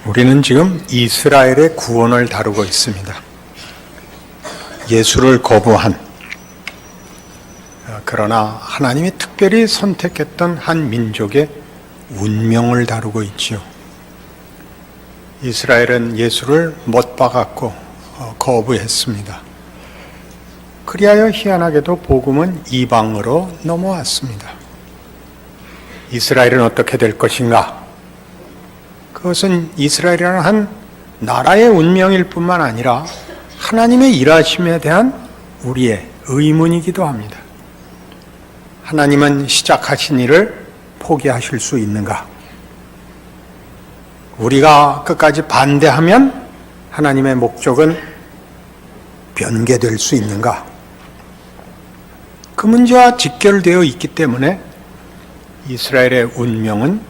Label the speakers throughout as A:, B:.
A: 우리는 지금 이스라엘의 구원을 다루고 있습니다. 예수를 거부한, 그러나 하나님이 특별히 선택했던 한 민족의 운명을 다루고 있지요. 이스라엘은 예수를 못 박았고 거부했습니다. 그리하여 희한하게도 복음은 이방으로 넘어왔습니다. 이스라엘은 어떻게 될 것인가? 그것은 이스라엘이라는 한 나라의 운명일 뿐만 아니라 하나님의 일하심에 대한 우리의 의문이기도 합니다. 하나님은 시작하신 일을 포기하실 수 있는가? 우리가 끝까지 반대하면 하나님의 목적은 변개될 수 있는가? 그 문제와 직결되어 있기 때문에 이스라엘의 운명은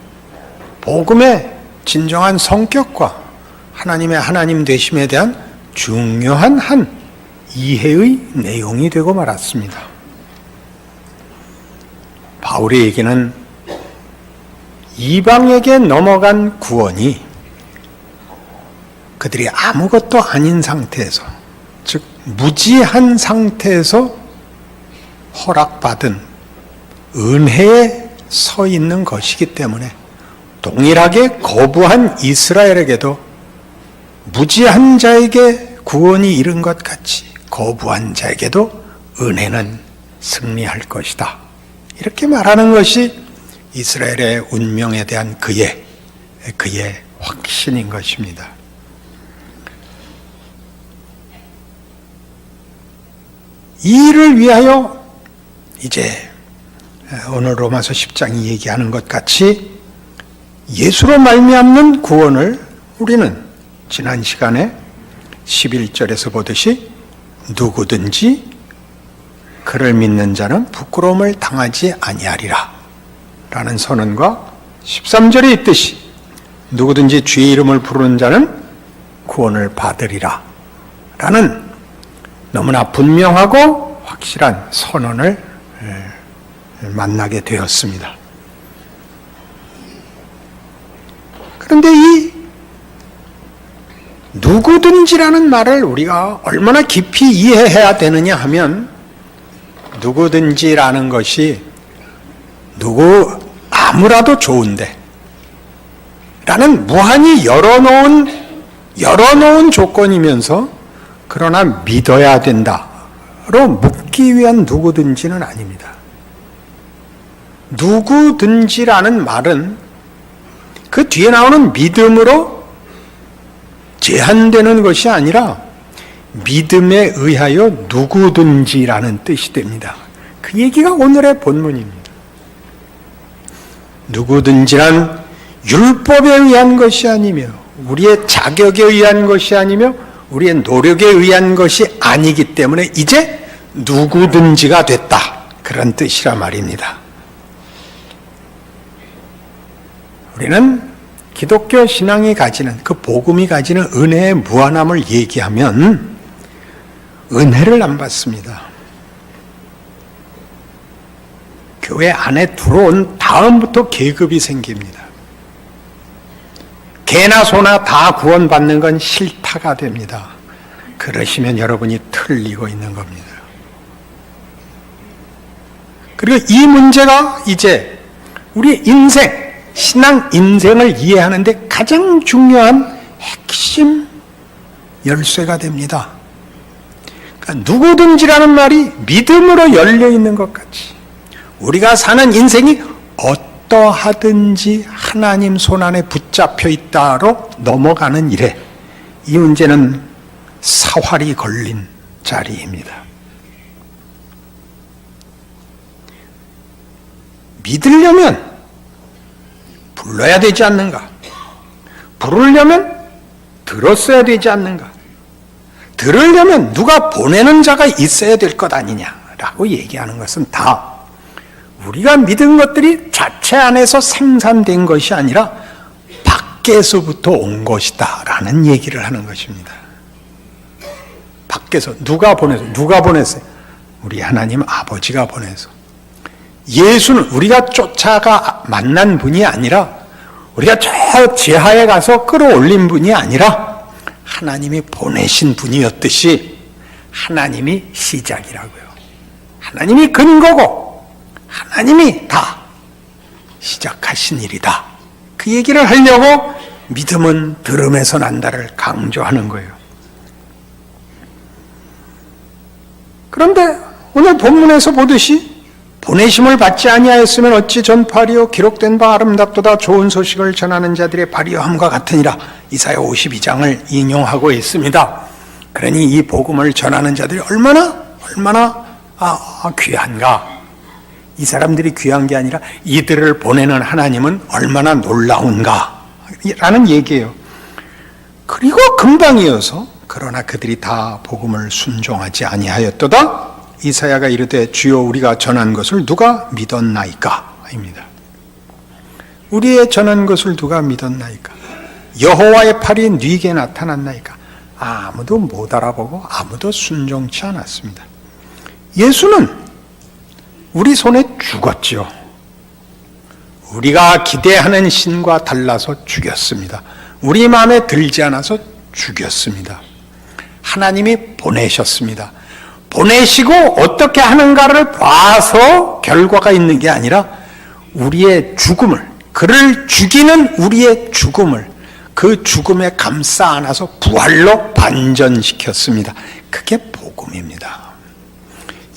A: 복음의 진정한 성격과 하나님의 하나님 되심에 대한 중요한 한 이해의 내용이 되고 말았습니다. 바울의 얘기는 이방에게 넘어간 구원이 그들이 아무것도 아닌 상태에서, 즉 무지한 상태에서 허락받은 은혜에 서 있는 것이기 때문에 동일하게 거부한 이스라엘에게도 무지한 자에게 구원이 이른 것 같이 거부한 자에게도 은혜는 승리할 것이다. 이렇게 말하는 것이 이스라엘의 운명에 대한 그의 확신인 것입니다. 이 일을 위하여 이제 오늘 로마서 10장이 얘기하는 것 같이 예수로 말미암는 구원을 우리는 지난 시간에 11절에서 보듯이 누구든지 그를 믿는 자는 부끄러움을 당하지 아니하리라 라는 선언과 13절에 있듯이 누구든지 주의 이름을 부르는 자는 구원을 받으리라 라는 너무나 분명하고 확실한 선언을 만나게 되었습니다. 그런데 이 누구든지라는 말을 우리가 얼마나 깊이 이해해야 되느냐 하면 누구든지라는 것이 아무라도 좋은데 라는 무한히 열어놓은 조건이면서 그러나 믿어야 된다로 묻기 위한 누구든지는 아닙니다. 누구든지라는 말은 그 뒤에 나오는 믿음으로 제한되는 것이 아니라 믿음에 의하여 누구든지라는 뜻이 됩니다. 그 얘기가 오늘의 본문입니다. 누구든지란 율법에 의한 것이 아니며 우리의 자격에 의한 것이 아니며 우리의 노력에 의한 것이 아니기 때문에 이제 누구든지가 됐다. 그런 뜻이라 말입니다. 우리는 기독교 신앙이 가지는, 그 복음이 가지는 은혜의 무한함을 얘기하면 은혜를 안 받습니다. 교회 안에 들어온 다음부터 계급이 생깁니다. 개나 소나 다 구원받는 건 싫다가 됩니다. 그러시면 여러분이 틀리고 있는 겁니다. 그리고 이 문제가 이제 우리 신앙 인생을 이해하는데 가장 중요한 핵심 열쇠가 됩니다. 그러니까 누구든지라는 말이 믿음으로 열려 있는 것 같이 우리가 사는 인생이 어떠하든지 하나님 손안에 붙잡혀 있다로 넘어가는 일에 이 문제는 사활이 걸린 자리입니다. 믿으려면 불러야 되지 않는가? 부르려면 들었어야 되지 않는가? 들으려면 누가 보내는 자가 있어야 될 것 아니냐라고 얘기하는 것은 다 우리가 믿은 것들이 자체 안에서 생산된 것이 아니라 밖에서부터 온 것이다 라는 얘기를 하는 것입니다. 밖에서 누가 보냈어요? 우리 하나님 아버지가 보내서. 예수는 우리가 쫓아가 만난 분이 아니라 우리가 저 지하에 가서 끌어올린 분이 아니라 하나님이 보내신 분이었듯이 하나님이 시작이라고요. 하나님이 근거고 하나님이 다 시작하신 일이다. 그 얘기를 하려고 믿음은 들음에서 난다를 강조하는 거예요. 그런데 오늘 본문에서 보듯이 보내심을 받지 아니하였으면 어찌 전파하리요 기록된 바 아름답도다 좋은 소식을 전하는 자들의 발휘함과 같으니라. 이사야 52장을 인용하고 있습니다. 그러니 이 복음을 전하는 자들이 얼마나 귀한가. 이 사람들이 귀한 게 아니라 이들을 보내는 하나님은 얼마나 놀라운가 라는 얘기예요. 그리고 금방이어서 그러나 그들이 다 복음을 순종하지 아니하였도다. 이사야가 이르되 주여 우리가 전한 것을 누가 믿었나이까 입니다. 우리의 전한 것을 누가 믿었나이까. 여호와의 팔이 네게 나타났나이까. 아무도 못 알아보고 아무도 순종치 않았습니다. 예수는 우리 손에 죽었죠. 우리가 기대하는 신과 달라서 죽였습니다. 우리 마음에 들지 않아서 죽였습니다. 하나님이 보내셨습니다. 보내시고 어떻게 하는가를 봐서 결과가 있는 게 아니라 우리의 죽음을, 그를 죽이는 우리의 죽음을 그 죽음에 감싸 안아서 부활로 반전시켰습니다. 그게 복음입니다.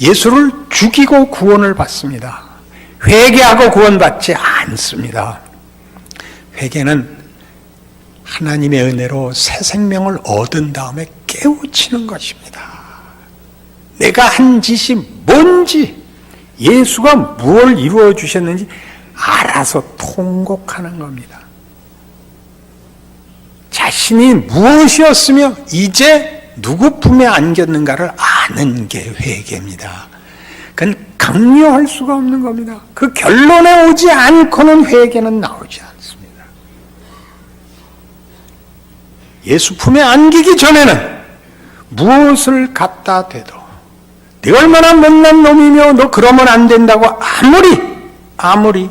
A: 예수를 죽이고 구원을 받습니다. 회개하고 구원받지 않습니다. 회개는 하나님의 은혜로 새 생명을 얻은 다음에 깨우치는 것입니다. 내가 한 짓이 뭔지, 예수가 무엇을 이루어 주셨는지 알아서 통곡하는 겁니다. 자신이 무엇이었으며 이제 누구 품에 안겼는가를 아는 게 회개입니다. 그건 강요할 수가 없는 겁니다. 그 결론에 오지 않고는 회개는 나오지 않습니다. 예수 품에 안기기 전에는 무엇을 갖다 대도 네 얼마나 못난 놈이며 너 그러면 안 된다고 아무리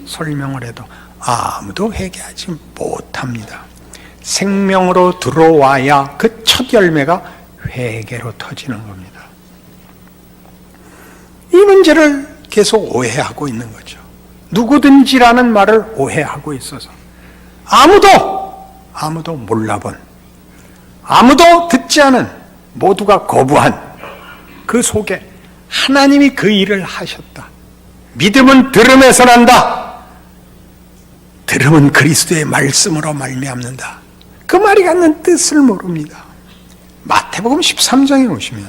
A: 설명을 해도 아무도 회개하지 못합니다. 생명으로 들어와야 그 첫 열매가 회개로 터지는 겁니다. 이 문제를 계속 오해하고 있는 거죠. 누구든지라는 말을 오해하고 있어서 아무도 몰라본, 아무도 듣지 않은, 모두가 거부한 그 속에 하나님이 그 일을 하셨다. 믿음은 들음에서 난다. 들음은 그리스도의 말씀으로 말미암는다. 그 말이 갖는 뜻을 모릅니다. 마태복음 13장에 오시면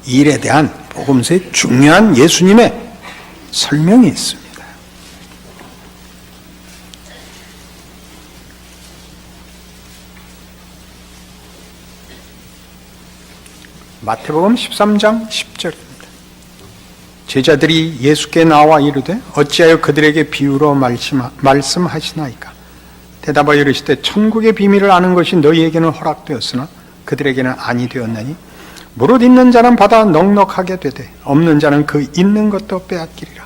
A: 이 일에 대한 복음서의 중요한 예수님의 설명이 있습니다. 마태복음 13장 10절입니다. 제자들이 예수께 나와 이르되 어찌하여 그들에게 비유로 말씀하시나이까. 대답하여 이르시되 천국의 비밀을 아는 것이 너희에게는 허락되었으나 그들에게는 아니 되었나니 무릇 있는 자는 받아 넉넉하게 되되 없는 자는 그 있는 것도 빼앗기리라.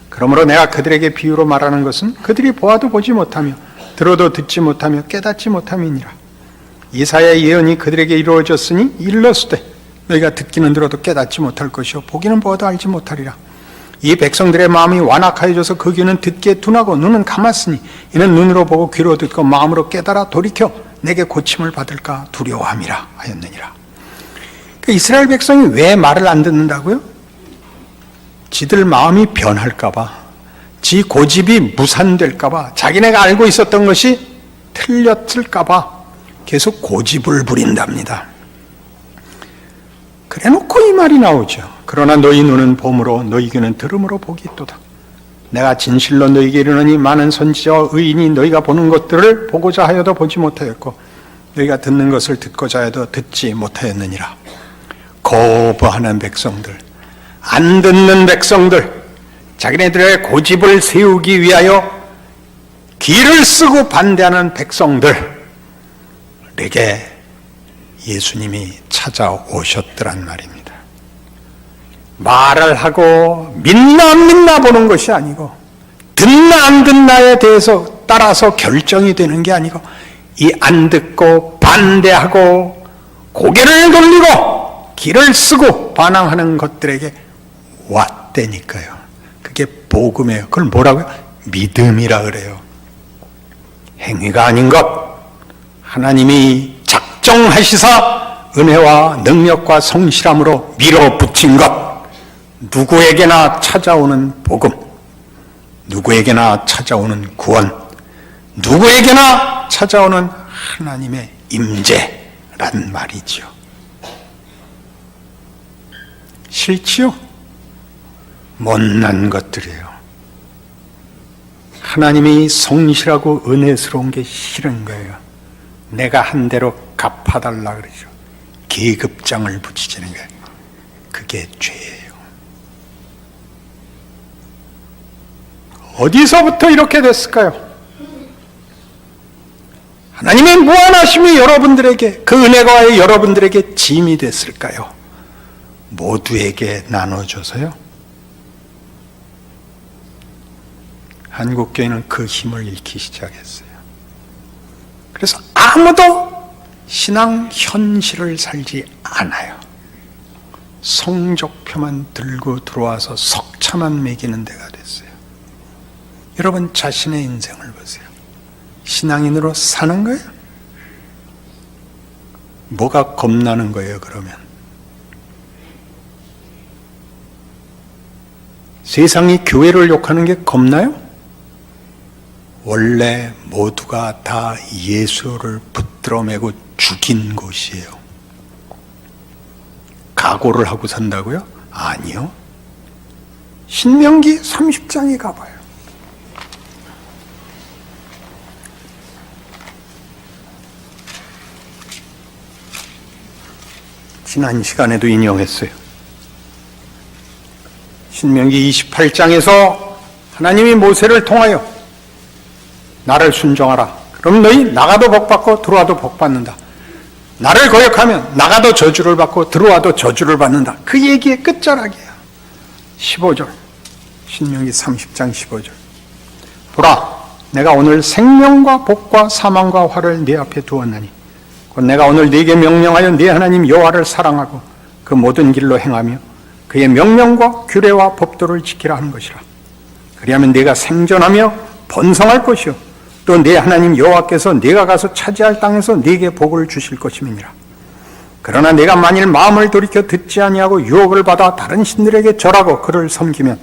A: 그러므로 내가 그들에게 비유로 말하는 것은 그들이 보아도 보지 못하며 들어도 듣지 못하며 깨닫지 못함이니라. 이사야의 예언이 그들에게 이루어졌으니 일렀으되 너희가 듣기는 들어도 깨닫지 못할 것이요 보기는 보아도 알지 못하리라. 이 백성들의 마음이 완악하여져서 그 귀는 듣기에 둔하고 눈은 감았으니 이는 눈으로 보고 귀로 듣고 마음으로 깨달아 돌이켜 내게 고침을 받을까 두려워함이라 하였느니라. 그 이스라엘 백성이 왜 말을 안 듣는다고요? 지들 마음이 변할까 봐, 지 고집이 무산될까 봐, 자기네가 알고 있었던 것이 틀렸을까 봐 계속 고집을 부린답니다. 그래 놓고 이 말이 나오죠. 그러나 너희 눈은 봄으로 너희 귀는 들음으로 복이 있도다. 내가 진실로 너희에게 이르노니 많은 선지자와 의인이 너희가 보는 것들을 보고자 하여도 보지 못하였고 너희가 듣는 것을 듣고자 해도 듣지 못하였느니라. 거부하는 백성들, 안 듣는 백성들, 자기네들의 고집을 세우기 위하여 귀를 쓰고 반대하는 백성들에게 예수님이 찾아오셨더란 말입니다. 말을 하고 믿나 안 믿나 보는 것이 아니고 듣나 안 듣나에 대해서 따라서 결정이 되는 게 아니고 이 안 듣고 반대하고 고개를 돌리고 길을 쓰고 반항하는 것들에게 왔다니까요. 그게 복음이에요. 그걸 뭐라고요? 믿음이라 그래요. 행위가 아닌 것, 하나님이 작정하시사 은혜와 능력과 성실함으로 밀어붙인 것, 누구에게나 찾아오는 복음, 누구에게나 찾아오는 구원, 누구에게나 찾아오는 하나님의 임재란 말이지요. 싫지요? 못난 것들이에요. 하나님이 성실하고 은혜스러운 게 싫은 거예요. 내가 한 대로 갚아달라 그러죠. 계급장을 붙이지는 거예요. 그게 죄예요. 어디서부터 이렇게 됐을까요? 하나님의 무한하심이 여러분들에게, 그 은혜가 여러분들에게 짐이 됐을까요? 모두에게 나눠줘서요? 한국교회는 그 힘을 잃기 시작했어요. 그래서 아무도 신앙 현실을 살지 않아요. 성적표만 들고 들어와서 석차만 매기는 데가 됐어요. 여러분 자신의 인생을 보세요. 신앙인으로 사는 거예요? 뭐가 겁나는 거예요, 그러면? 세상이 교회를 욕하는 게 겁나요? 원래 모두가 다 예수를 붙들어 매고 죽인 곳이에요. 각오를 하고 산다고요? 아니요. 신명기 30장에 가봐요. 지난 시간에도 인용했어요. 신명기 28장에서 하나님이 모세를 통하여 나를 순종하라. 그럼 너희 나가도 복받고 들어와도 복받는다. 나를 거역하면 나가도 저주를 받고 들어와도 저주를 받는다. 그 얘기의 끝자락이에요. 15절. 신명기 30장 15절. 보라, 내가 오늘 생명과 복과 사망과 화를 네 앞에 두었나니 곧 내가 오늘 네게 명령하여 네 하나님 여호와를 사랑하고 그 모든 길로 행하며 그의 명령과 규례와 법도를 지키라 하는 것이라. 그리하면 네가 생존하며 번성할 것이요 또 네 하나님 여호와께서 네가 가서 차지할 땅에서 네게 복을 주실 것임이니라. 그러나 네가 만일 마음을 돌이켜 듣지 아니하고 유혹을 받아 다른 신들에게 절하고 그를 섬기면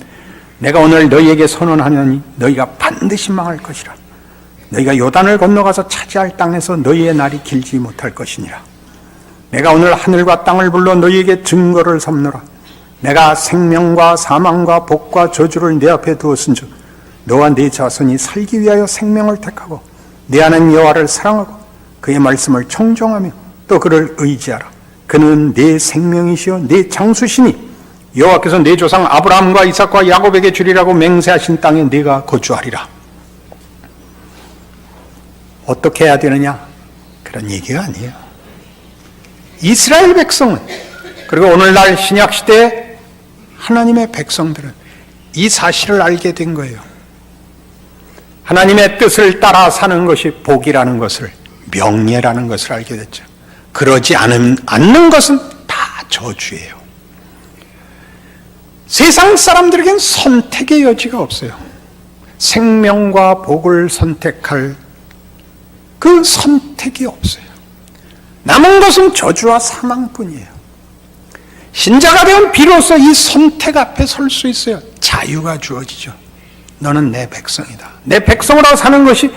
A: 내가 오늘 너희에게 선언하노니 너희가 반드시 망할 것이라. 너희가 요단을 건너가서 차지할 땅에서 너희의 날이 길지 못할 것이니라. 내가 오늘 하늘과 땅을 불러 너희에게 증거를 삼노라. 내가 생명과 사망과 복과 저주를 네 앞에 두었은즉 너와 네 자손이 살기 위하여 생명을 택하고 네 하나님 여호와를 사랑하고 그의 말씀을 청종하며 또 그를 의지하라. 그는 네 생명이시여 네 장수시니 여호와께서 네 조상 아브라함과 이삭과 야곱에게 주리라고 맹세하신 땅에 네가 거주하리라. 어떻게 해야 되느냐? 그런 얘기가 아니에요. 이스라엘 백성은, 그리고 오늘날 신약시대의 하나님의 백성들은 이 사실을 알게 된 거예요. 하나님의 뜻을 따라 사는 것이 복이라는 것을, 명예라는 것을 알게 됐죠. 그러지 않는 것은 다 저주예요. 세상 사람들에겐 선택의 여지가 없어요. 생명과 복을 선택할 그 선택이 없어요. 남은 것은 저주와 사망뿐이에요. 신자가 되면 비로소 이 선택 앞에 설 수 있어요. 자유가 주어지죠. 너는 내 백성이다. 내 백성으로 사는 것이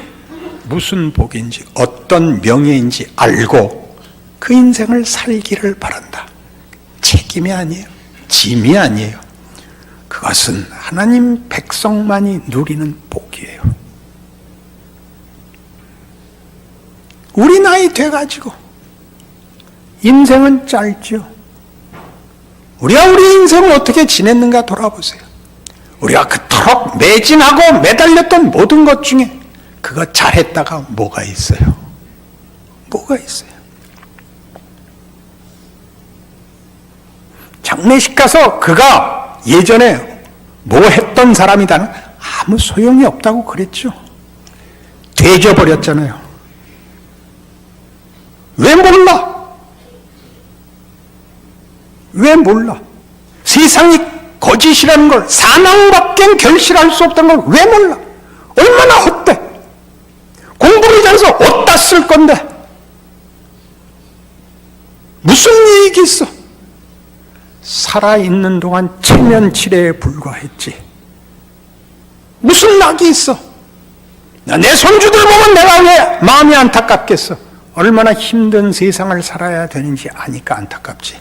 A: 무슨 복인지 어떤 명예인지 알고 그 인생을 살기를 바란다. 책임이 아니에요. 짐이 아니에요. 그것은 하나님 백성만이 누리는 복이에요. 우리 나이 돼가지고 인생은 짧죠. 우리가 우리 인생을 어떻게 지냈는가 돌아보세요. 우리가 그토록 매진하고 매달렸던 모든 것 중에 그거 잘했다가 뭐가 있어요? 뭐가 있어요? 장례식 가서 그가 예전에 뭐 했던 사람이다는 아무 소용이 없다고 그랬죠. 죄져버렸잖아요. 왜 몰라? 왜 몰라? 세상이 거짓이라는 걸, 사망밖엔 결실할 수 없다는 걸 왜 몰라? 얼마나 헛돼? 공부를 잘해서 어디다 쓸 건데? 무슨 이익이 있어? 살아있는 동안 체면치레에 불과했지. 무슨 낙이 있어? 내 손주들 보면 내가 왜 마음이 안타깝겠어? 얼마나 힘든 세상을 살아야 되는지 아니까 안타깝지.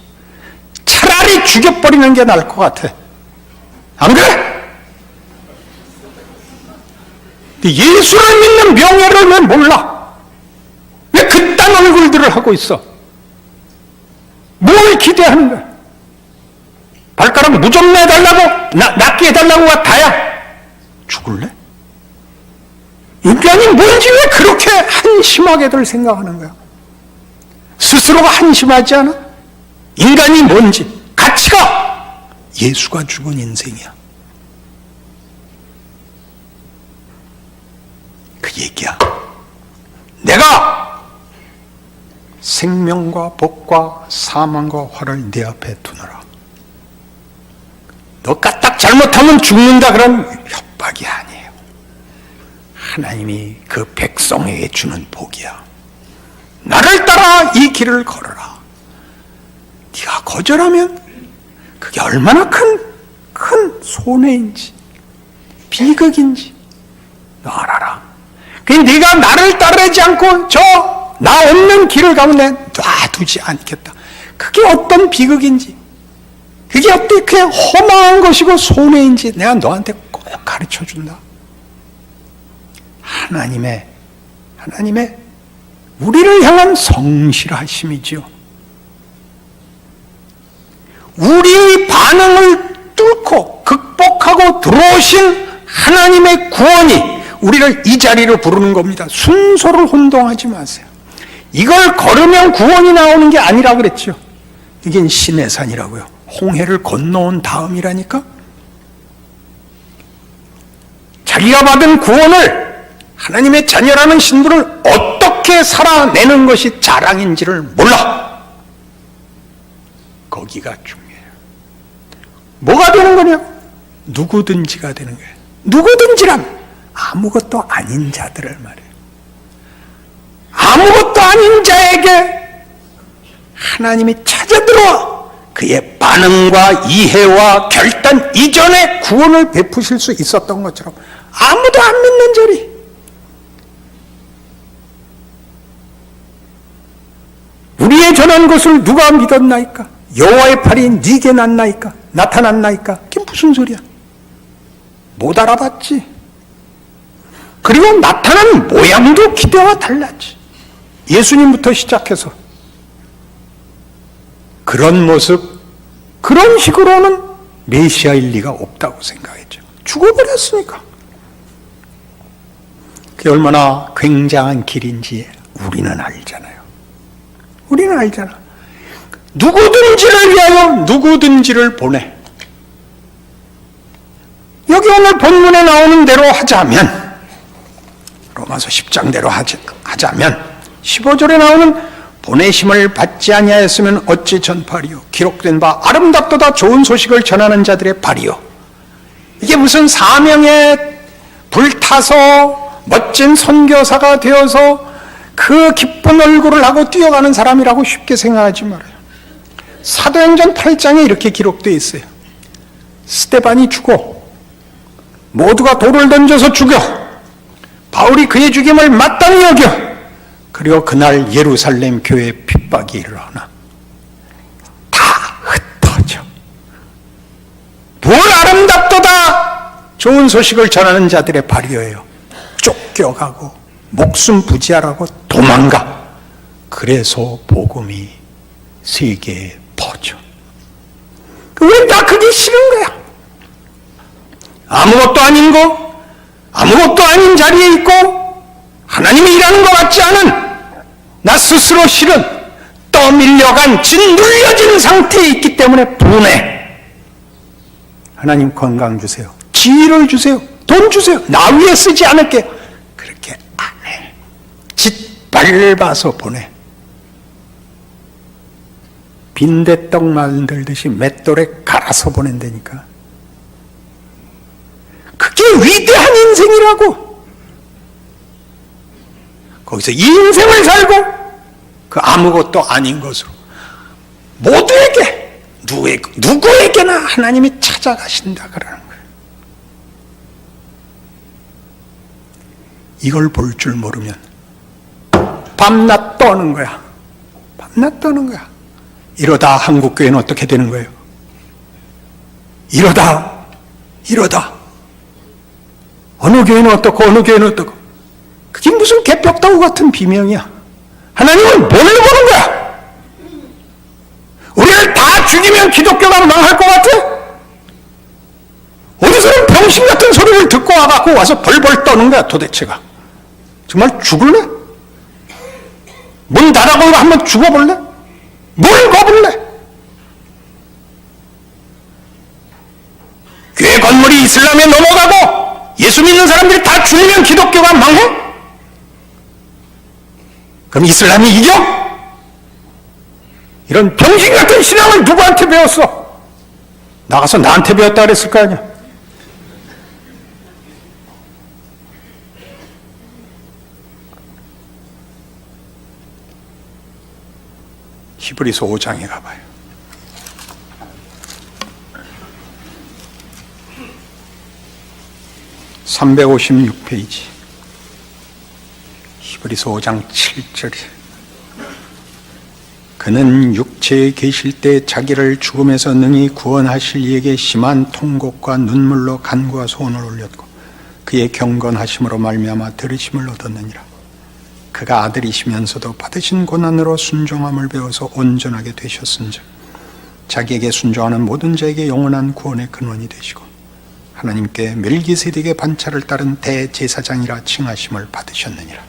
A: 차라리 죽여버리는 게 나을 것 같아. 안 그래? 예수를 믿는 명예를 왜 몰라? 왜 그딴 얼굴들을 하고 있어? 뭘 기대하는 거야? 발가락 무좀 내달라고, 낫게 해달라고가 다야? 죽을래? 인간이 뭔지 왜 그렇게 한심하게들 생각하는 거야? 스스로가 한심하지 않아? 인간이 뭔지, 가치가 예수가 죽은 인생이야. 그 얘기야. 내가 생명과 복과 사망과 화를 네 앞에 두노라. 너 까딱 잘못하면 죽는다, 그런 협박이 아니에요. 하나님이 그 백성에게 주는 복이야. 나를 따라 이 길을 걸어라. 네가 거절하면 그게 얼마나 큰 손해인지 비극인지 너 알아라. 그러니까 네가 나를 따르지 않고 저 나 없는 길을 가면 내 놔두지 않겠다. 그게 어떤 비극인지, 그게 어떻게 허망한 것이고 손해인지 내가 너한테 꼭 가르쳐준다. 하나님의 우리를 향한 성실하심이지요. 우리의 반응을 뚫고 극복하고 들어오신 하나님의 구원이 우리를 이 자리로 부르는 겁니다. 순서를 혼동하지 마세요. 이걸 걸으면 구원이 나오는 게 아니라 그랬죠. 이게 시내산이라고요. 홍해를 건너온 다음이라니까. 자기가 받은 구원을, 하나님의 자녀라는 신분을 어떻게 살아내는 것이 자랑인지를 몰라. 거기가 중요해요. 뭐가 되는 거냐고? 누구든지가 되는 거예요. 누구든지란 아무것도 아닌 자들을 말해요. 아무것도 아닌 자에게 하나님이 찾아들어와 그의 반응과 이해와 결단 이전에 구원을 베푸실 수 있었던 것처럼 아무도 안 믿는 자리, 우리의 전한 것을 누가 믿었나이까? 여호와의 팔이 네게 나타났나이까? 그게 무슨 소리야? 못 알아봤지. 그리고 나타난 모양도 기대와 달랐지. 예수님부터 시작해서 그런 모습, 그런 식으로는 메시아일 리가 없다고 생각했죠. 죽어버렸으니까. 그게 얼마나 굉장한 길인지 우리는 알잖아요. 우리는 알잖아. 누구든지를 위하여 누구든지를 보내. 여기 오늘 본문에 나오는 대로 하자면, 로마서 10장대로 하자면 15절에 나오는 보내심을 받지 아니하였으면 어찌 전파리요? 기록된 바 아름답도다 좋은 소식을 전하는 자들의 발이요. 이게 무슨 사명에 불타서 멋진 선교사가 되어서 그 기쁜 얼굴을 하고 뛰어가는 사람이라고 쉽게 생각하지 말아요. 사도행전 8장에 이렇게 기록되어 있어요. 스데반이 죽어 모두가 돌을 던져서 죽여 바울이 그의 죽임을 마땅히 여겨. 그리고 그날 예루살렘 교회에 핍박이 일어나 다 흩어져. 뭘 아름답도다 좋은 소식을 전하는 자들의 발이에요. 쫓겨가고 목숨 부지하라고 도망가. 그래서 복음이 세계에 퍼져. 왜 다 그게 싫은 거야? 아무것도 아닌 거, 아무것도 아닌 자리에 있고 하나님이 일하는 것 같지 않은 나 스스로 실은 떠밀려간 짓눌려진 상태에 있기 때문에 분해. 하나님 건강 주세요, 지혜를 주세요, 돈 주세요, 나 위에 쓰지 않을게요. 그렇게 안 해. 밟아서 보내. 빈대떡 만들듯이 맷돌에 갈아서 보낸다니까. 그게 위대한 인생이라고. 거기서 이 인생을 살고 그 아무것도 아닌 것으로 모두에게 누구에게나 하나님이 찾아가신다 그러는 거예요. 이걸 볼 줄 모르면 밤낮 떠는 거야. 밤낮 떠는 거야. 이러다 한국교회는 어떻게 되는 거예요? 이러다 어느 교회는 어떻고 어느 교회는 어떻고. 그게 무슨 개벽다구 같은 비명이야. 하나님은 뭘로 보는 거야? 우리를 다 죽이면 기독교가 망할 것 같아? 어디서는 병신 같은 소리를 듣고 와갖고 와서 벌벌 떠는 거야 도대체가. 정말 죽을래? 문 닫아보고 한번 죽어볼래? 뭘 거볼래? 교회 건물이 이슬람에 넘어가고 예수 믿는 사람들이 다 죽으면 기독교가 망해? 그럼 이슬람이 이겨? 이런 병신 같은 신앙을 누구한테 배웠어? 나가서 나한테 배웠다 그랬을 거 아니야? 히브리서 5장에 가봐요. (356페이지) 히브리서 5장 7절. 그는 육체에 계실 때 자기를 죽음에서 능히 구원하실 이에게 심한 통곡과 눈물로 간구와 소원을 올렸고 그의 경건하심으로 말미암아 들으심을 얻었느니라. 그가 아들이시면서도 받으신 고난으로 순종함을 배워서 온전하게 되셨은즉 자기에게 순종하는 모든 자에게 영원한 구원의 근원이 되시고 하나님께 멜기세덱의 반차를 따른 대제사장이라 칭하심을 받으셨느니라.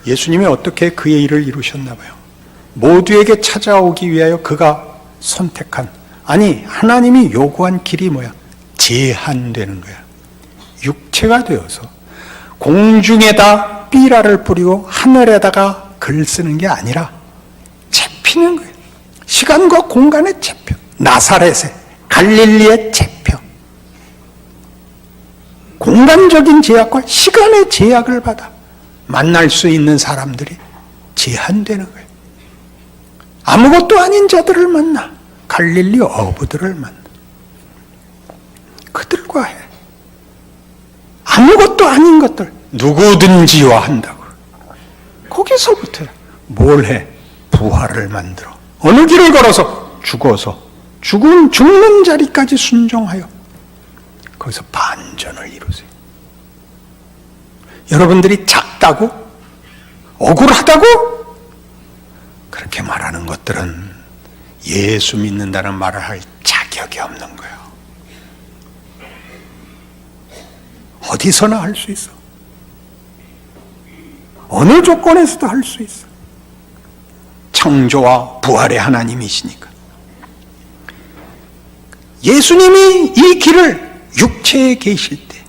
A: 예수님이 어떻게 그의 일을 이루셨나 봐요. 모두에게 찾아오기 위하여 그가 선택한, 아니 하나님이 요구한 길이 뭐야? 제한되는 거야. 육체가 되어서 공중에다 삐라를 뿌리고 하늘에다가 글 쓰는 게 아니라 잡히는 거예요. 시간과 공간의 제표, 나사렛의 갈릴리의 제표, 공간적인 제약과 시간의 제약을 받아 만날 수 있는 사람들이 제한되는 거예요. 아무것도 아닌 자들을 만나, 갈릴리 어부들을 만나, 그들과 해. 아무것도 아닌 것들 누구든지와 한다고. 거기서부터 뭘 해? 부활을 만들어. 어느 길을 걸어서? 죽어서 죽는 자리까지 순종하여 거기서 반전을 이루세요. 여러분들이 작다고? 억울하다고? 그렇게 말하는 것들은 예수 믿는다는 말을 할 자격이 없는 거예요. 어디서나 할 수 있어. 어느 조건에서도 할 수 있어. 창조와 부활의 하나님이시니까. 예수님이 이 길을 육체에 계실 때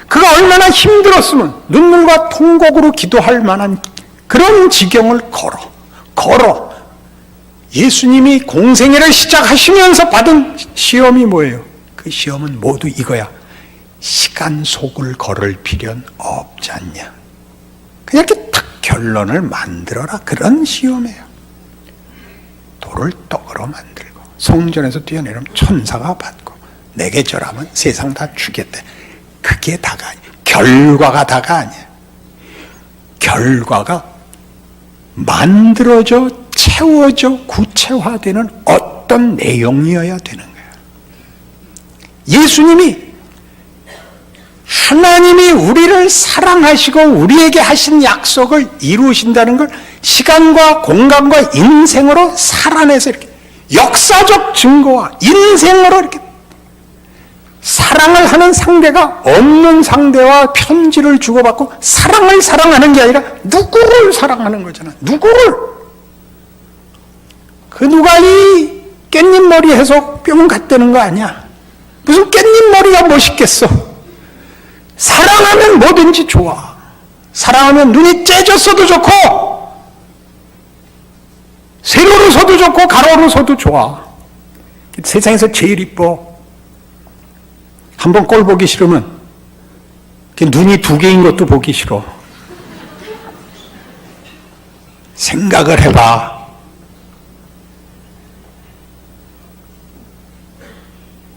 A: 그가 얼마나 힘들었으면 눈물과 통곡으로 기도할 만한 그런 지경을 걸어 예수님이 공생애를 시작하시면서 받은 시험이 뭐예요? 그 시험은 모두 이거야. 시간 속을 걸을 필요는 없지 않냐. 그냥 이렇게 딱 결론을 만들어라. 그런 시험이에요. 돌을 떡으로 만들고 성전에서 뛰어내리면 천사가 받고 내게 절하면 세상 다 주겠대. 그게 다가 아니야. 결과가 다가 아니야. 결과가 만들어져 채워져 구체화되는 어떤 내용이어야 되는 거야. 예수님이 하나님이 우리를 사랑하시고 우리에게 하신 약속을 이루신다는 걸 시간과 공간과 인생으로 살아내서 이렇게 역사적 증거와 인생으로 이렇게 사랑을 하는 상대가 없는 상대와 편지를 주고받고 사랑을 사랑하는 게 아니라 누구를 사랑하는 거잖아. 누구를. 그 누가 이 깻잎 머리 해서 뿅 갔다는 거 아니야. 무슨 깻잎 머리가 멋있겠어. 사랑하면 뭐든지 좋아. 사랑하면 눈이 째졌어도 좋고 세로로 서도 좋고 가로로 서도 좋아. 세상에서 제일 이뻐. 한번 꼴 보기 싫으면 눈이 두 개인 것도 보기 싫어. 생각을 해봐.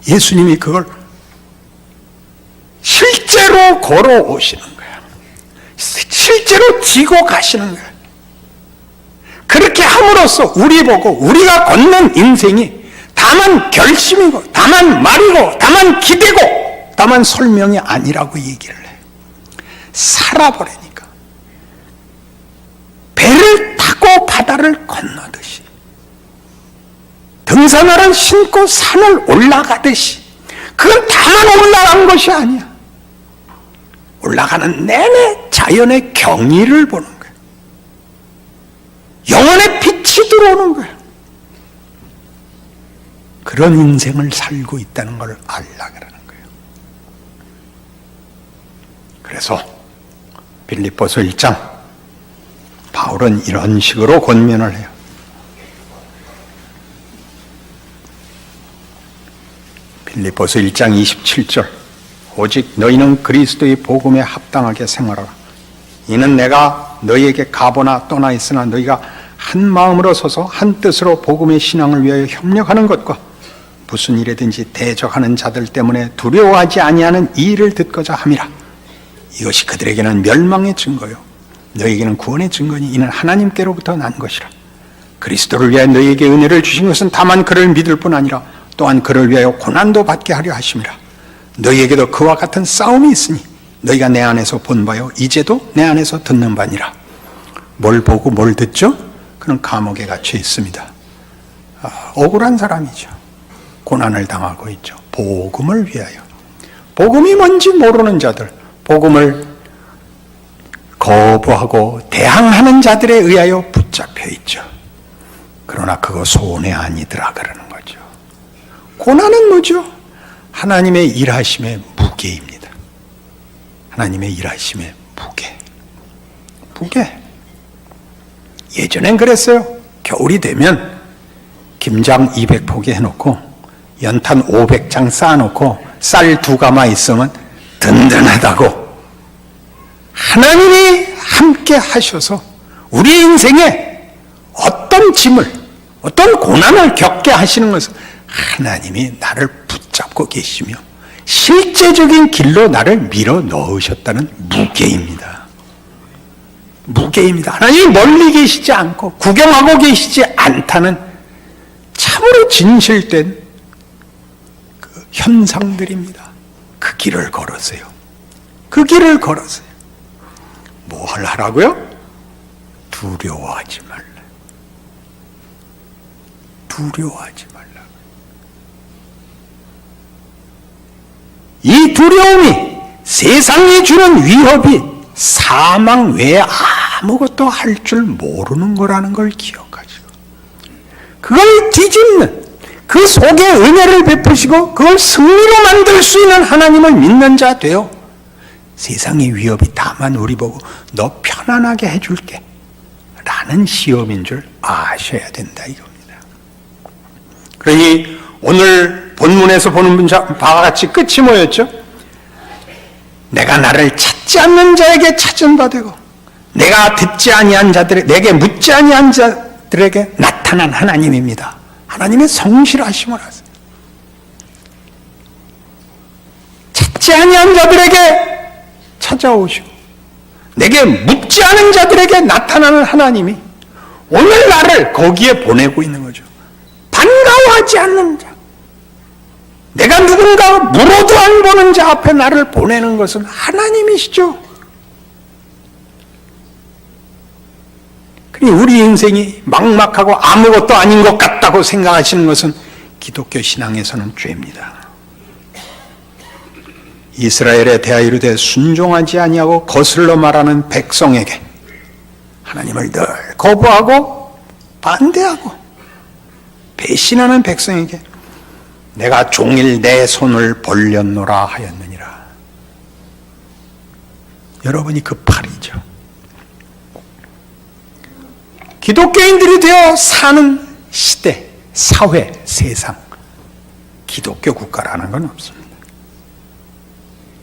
A: 예수님이 그걸 실제로 걸어오시는 거야. 실제로 지고 가시는 거야. 그렇게 함으로써 우리 보고 우리가 걷는 인생이 다만 결심이고 다만 말이고 다만 기대고 다만 설명이 아니라고 얘기를 해. 살아버리니까. 배를 타고 바다를 건너듯이 등산화를 신고 산을 올라가듯이 그건 다만 올라간 것이 아니야. 올라가는 내내 자연의 경의를 보는 거야. 영혼의 빛이 들어오는 거야. 그런 인생을 살고 있다는 걸 알라 그러는 거예요. 그래서 빌립보서 1장 바울은 이런 식으로 권면을 해요. 빌립보서 1장 27절 오직 너희는 그리스도의 복음에 합당하게 생활하라. 이는 내가 너희에게 가보나 떠나 있으나 너희가 한 마음으로 서서 한 뜻으로 복음의 신앙을 위하여 협력하는 것과 무슨 일에든지 대적하는 자들 때문에 두려워하지 아니하는 이 일을 듣고자 함이라. 이것이 그들에게는 멸망의 증거요 너희에게는 구원의 증거니 이는 하나님께로부터 난 것이라. 그리스도를 위하여 너희에게 은혜를 주신 것은 다만 그를 믿을 뿐 아니라 또한 그를 위하여 고난도 받게 하려 하심이라. 너희에게도 그와 같은 싸움이 있으니 너희가 내 안에서 본 바요 이제도 내 안에서 듣는 바니라. 뭘 보고 뭘 듣죠? 그는 감옥에 갇혀 있습니다. 억울한 사람이죠. 고난을 당하고 있죠. 복음을 위하여. 복음이 뭔지 모르는 자들, 복음을 거부하고 대항하는 자들에 의하여 붙잡혀 있죠. 그러나 그거 손해 아니더라 그러는 거죠. 고난은 뭐죠? 하나님의 일하심의 무게입니다. 하나님의 일하심의 무게. 무게. 예전엔 그랬어요. 겨울이 되면 김장 200포기 해놓고 연탄 500장 쌓아놓고 쌀 2가마 있으면 든든하다고. 하나님이 함께 하셔서 우리 인생에 어떤 짐을, 어떤 고난을 겪게 하시는 것은 하나님이 나를 붙잡고 계시며 실제적인 길로 나를 밀어 넣으셨다는 무게입니다. 무게입니다. 하나님이 멀리 계시지 않고 구경하고 계시지 않다는 참으로 진실된 그 현상들입니다. 그 길을 걸으세요. 그 길을 걸으세요. 뭘 하라고요? 두려워하지 말라. 두려워하지 말라. 이 두려움이 세상이 주는 위협이 사망 외에 아무것도 할 줄 모르는 거라는 걸 기억하시고 그걸 뒤집는 그 속에 은혜를 베푸시고 그걸 승리로 만들 수 있는 하나님을 믿는 자 되어 세상의 위협이 다만 우리 보고 너 편안하게 해줄게 라는 시험인 줄 아셔야 된다 이겁니다. 그러니 오늘 본문에서 보는 바와 같이 끝이 뭐였죠? 내가 나를 찾지 않는 자에게 찾은 바 되고 내가 듣지 아니한 자들에게 내게 묻지 아니한 자들에게 나타난 하나님입니다. 하나님의 성실하심을 하세요. 찾지 아니한 자들에게 찾아오시고 내게 묻지 않은 자들에게 나타나는 하나님이 오늘 나를 거기에 보내고 있는 거죠. 반가워하지 않는 자, 내가 누군가 물어도 안 보는 자 앞에 나를 보내는 것은 하나님이시죠. 우리 인생이 막막하고 아무것도 아닌 것 같다고 생각하시는 것은 기독교 신앙에서는 죄입니다. 이스라엘에 대하여 이르되 순종하지 아니하고 거슬러 말하는 백성에게 하나님을 늘 거부하고 반대하고 배신하는 백성에게 내가 종일 내 손을 벌렸노라 하였느니라. 여러분이 그 팔이죠. 기독교인들이 되어 사는 시대, 사회, 세상, 기독교 국가라는 건 없습니다.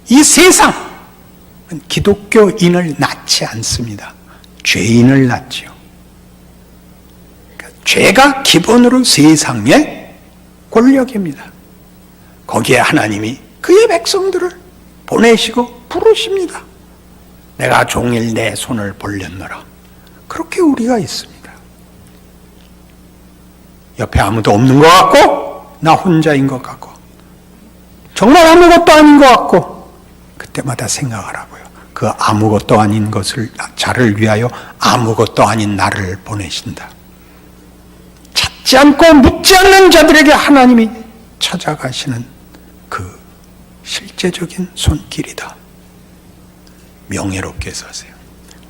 A: 이 세상은 기독교인을 낳지 않습니다. 죄인을 낳지요. 그러니까 죄가 기본으로 세상의 권력입니다. 거기에 하나님이 그의 백성들을 보내시고 부르십니다. 내가 종일 내 손을 벌렸노라. 그렇게 우리가 있습니다. 옆에 아무도 없는 것 같고 나 혼자인 것 같고 정말 아무것도 아닌 것 같고 그때마다 생각하라고요. 그 아무것도 아닌 것을 자를 위하여 아무것도 아닌 나를 보내신다. 찾지 않고 묻지 않는 자들에게 하나님이 찾아가시는 그 실제적인 손길이다. 명예롭게 사세요.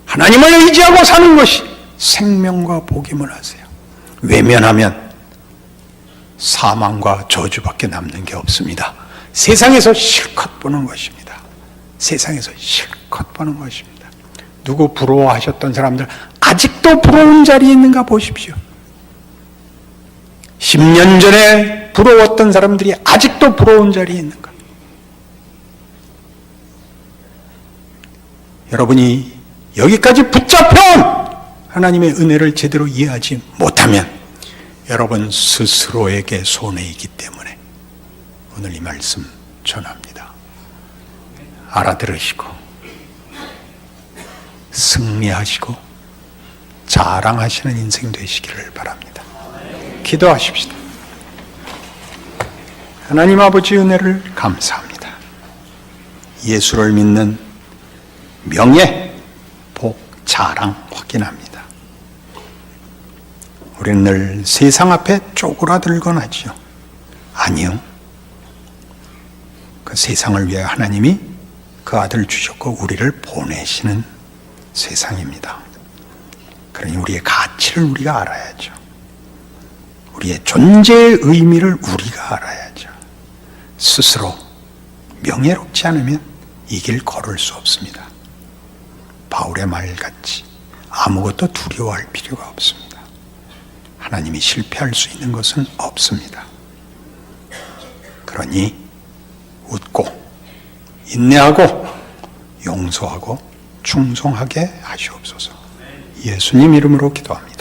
A: 하나님을 의지하고 사는 것이 생명과 복임을 하세요. 외면하면 사망과 저주밖에 남는 게 없습니다. 세상에서 실컷 보는 것입니다. 세상에서 실컷 보는 것입니다. 누구 부러워하셨던 사람들 아직도 부러운 자리에 있는가 보십시오. 10년 전에 부러웠던 사람들이 아직도 부러운 자리에 있는가? 여러분이 여기까지 붙잡혀온 하나님의 은혜를 제대로 이해하지 못하면 여러분 스스로에게 손해이기 때문에 오늘 이 말씀 전합니다. 알아들으시고 승리하시고 자랑하시는 인생 되시기를 바랍니다. 기도하십시다. 하나님 아버지 은혜를 감사합니다. 예수를 믿는 명예, 복, 자랑 확인합니다. 우리는 늘 세상 앞에 쪼그라들곤 하지요. 아니요. 그 세상을 위해 하나님이 그 아들 주셨고 우리를 보내시는 세상입니다. 그러니 우리의 가치를 우리가 알아야죠. 우리의 존재의 의미를 우리가 알아야죠. 스스로 명예롭지 않으면 이 길 걸을 수 없습니다. 바울의 말같이 아무것도 두려워할 필요가 없습니다. 하나님이 실패할 수 있는 것은 없습니다. 그러니 웃고 인내하고 용서하고 충성하게 하시옵소서. 예수님 이름으로 기도합니다.